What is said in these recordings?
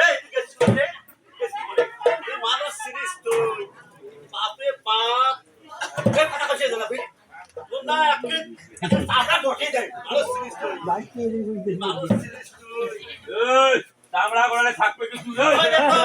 এই তুই গেছিস কোথায়? গেছিস কোথায়? তুই মানুষ চিনিস তুই। বাপরে বাপ। এই কথা কইছিস না তুই? তোর না একদিন চামড়া বসিয়ে দেয়। মানুষ চিনিস তুই। মানুষ চিনিস তুই। এই চামড়া গড়ালে থাকবে কি তুই? ওই দেখো।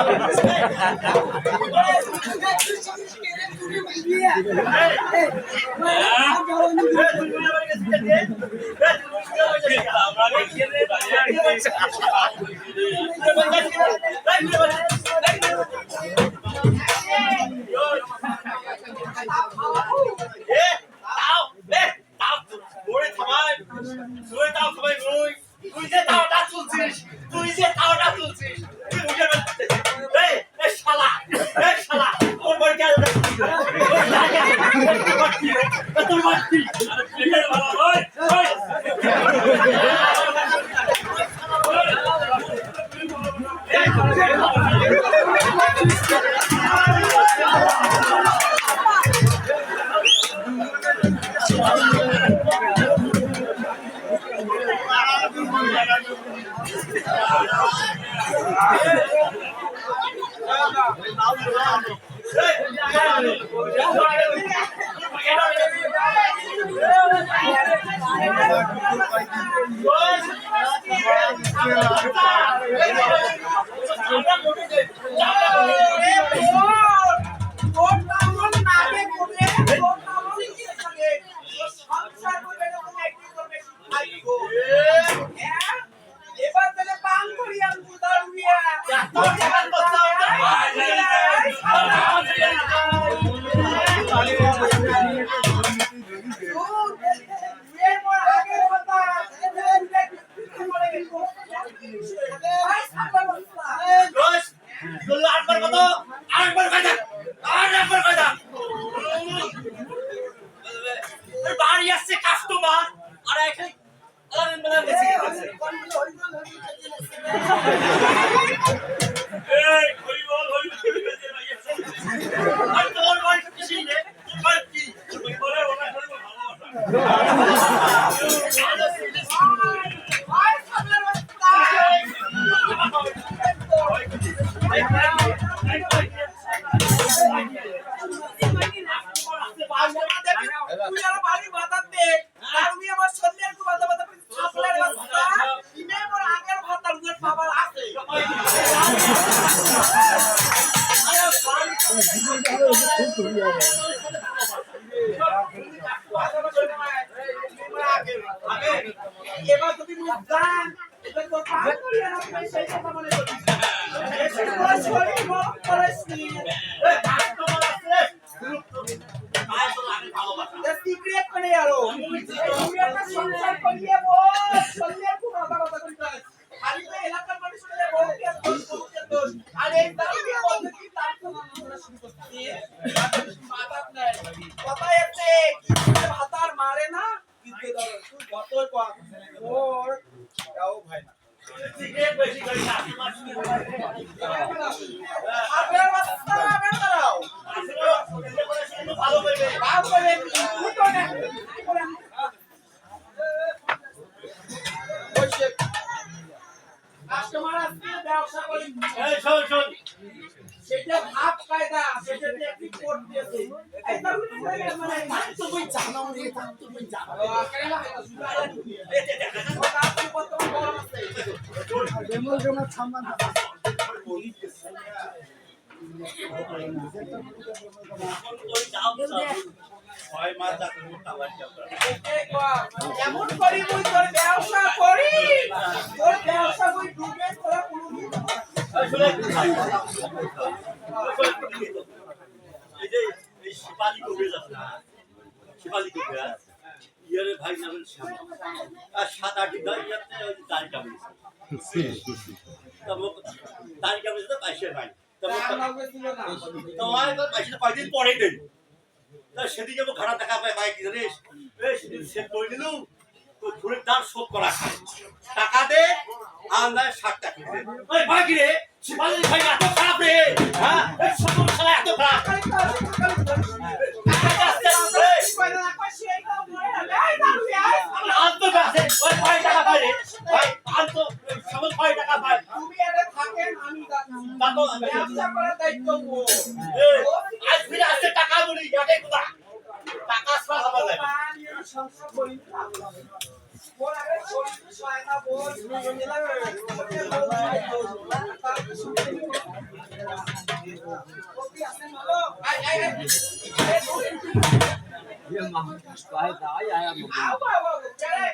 তুই যে তাওটা তুলছিস তুই উঠে এই শালা এই শালা তোর বাড়ি কে তোর বাড়ি ওই ওই বাড়ি আসছে কাস্টমার আর এখানে এই কই বল হই আর তোর বাড়ি কিছু নেই তোর বাড়ি কি কই বলে ওনা করে তুই আর বাড়ি বাতাতে আর আমি আমার সন্ধ্যের কো বাতা বাতা ছাপলার বাতা ইমে মোর আগের ভাতা রুয়ের পাবার আছে এবার তুমি মুখ জান এবার তো পার করি আর আমি সেই কথা মনে করছি এসে বড় শরীর বড় করেছি এই কাস্টমার আসছে আয় তো আমি ভালোবাসা সিক্রেট করে আরো তুই একটা সংসার করিয়ে বল সন্ধ্যের কো বাতা বাতা করিতে খালি তো এলাকার মানুষ বলে বহুকে দোষ আর এই দাঁড়িয়ে পদ্ধতি তার তো আমরা শুরু করছি মাথাত নাই কথা আছে কি ভাতার মারে না কিতে দাও তুই কতই কর ওর যাও ভাই না সিগারেট বেশি করে কাস্টমার আপনার বাচ্চা বের দাও ভালো করবে কাজ করে তুই তো না কাস্টমার আসছে ব্যবসা করি এই শোন সেটা ভাব কায়দা সেটা টেকনিক কোড দিয়েছে এটা মানে তুমি জানো রে তুমি জানো কেন আপনি কত বড় আছে ডেমো ডেমো সামান ওই দাও 6 মাস যাক টাকা এমন করি মুই তোর ব্যবসা করি তোর ব্যবসা কই ডুবে তোরা কোনদিন এই যে এই শিপালি কবে যাচ্ছে না শিপালি কবে ইয়ারে ভাই নামের শ্যামা আর 7-8 দিন ধরে যাচ্ছে ওই তারিখা বলেছে তবে তারিখা বলেছে তো পয়সা নাই তবে তোমার তো পয়সা কয়দিন পরে দেন তা সেদিকে আমি খারাপ দেখা পাই ভাই কি জানিস এই সেদিন সেট করে দিলু তো ঘুরে দাম শোধ করা টাকা দে আর না 60 টাকা দে ওই ভাই কি রে শিপালি ভাই এত খারাপ রে হ্যাঁ এই সকল শালা এত খারাপ আন্ত কাছে ওই ভাই টাকা পাই রে ভাই আন্ত সবল ব্যবসা করার দায়িত্ব মোর। আজ ফিরে আসছে টাকা বলি এটাই কথা টাকা ছাড়া হবে না ভগবান, এর সংসার করি না। মোর আগে শরীর সয় না, মোর এলা ওকে বউ নাই তো। তারপরে শুনে ওকে আসেন হলো। আয় আয় আয়। আও বাবা বাবা, চলে।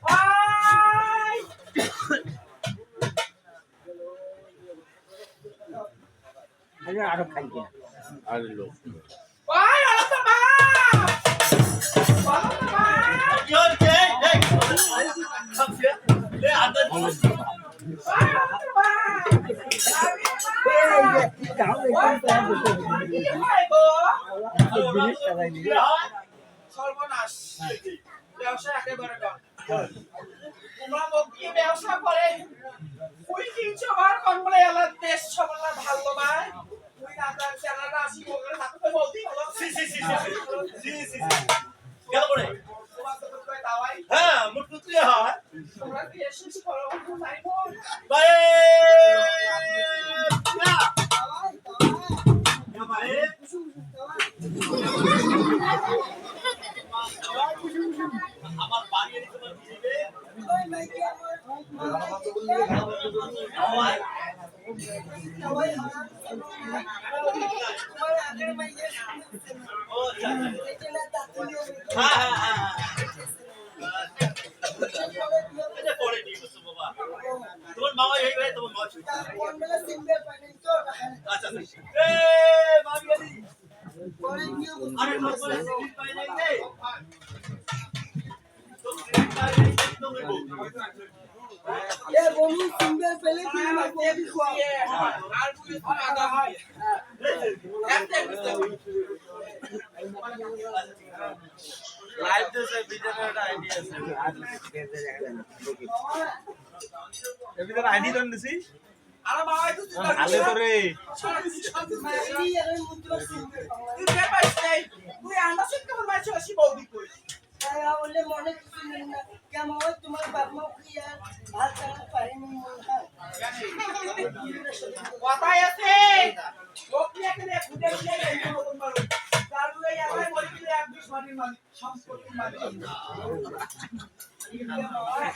আয়। আয় আলাদা মা। আলাদা মা। কি হচ্ছে এই সবচেয়ে লে আদর আয় আলাদা মা। আয় গো। কি হয় সর্বনাশ। ব্যবসা একেবারে ডাউন। তোমরা মোক দিয়ে ব্যবসা করে ওই 300 বার কোন বলে এলার দেশ সবলা ভালো ভাই ওই রাজার চ্যানেলটা আসি ওখানে হাতে বলতি হলো সি গেল করে তোমার তো কই দাওয়াই হ্যাঁ মুটুতি হয় তোমরা কি এসেছ করো নাই বল ভাই না ভাই আমার বাড়ি এনে তোমার দিবে তোমার মামা এই ভাই তোমার মাছ আচ্ছা এ মামি আলি আরে লোক বলে সিট পাই নাই রে তো সিট পাই নাই তো বলবো আর বুঝি তো আগা হয় লাইভ দিছে ভিডিওর একটা আইডি আছে এ ভিডিওর আইডি দন দিছি আরে বাবা তুই আলে তোরে তুই কে পাইছিস তুই আন্ডা সেট করে মারছিস আসি বৌদি কই কথাই আছে লোক নিয়ে কেন খুঁজে খুঁজে এই মতন মারো তার লই আবার বলি কি 1 20 মাটির মালিক সম্পত্তির মালিক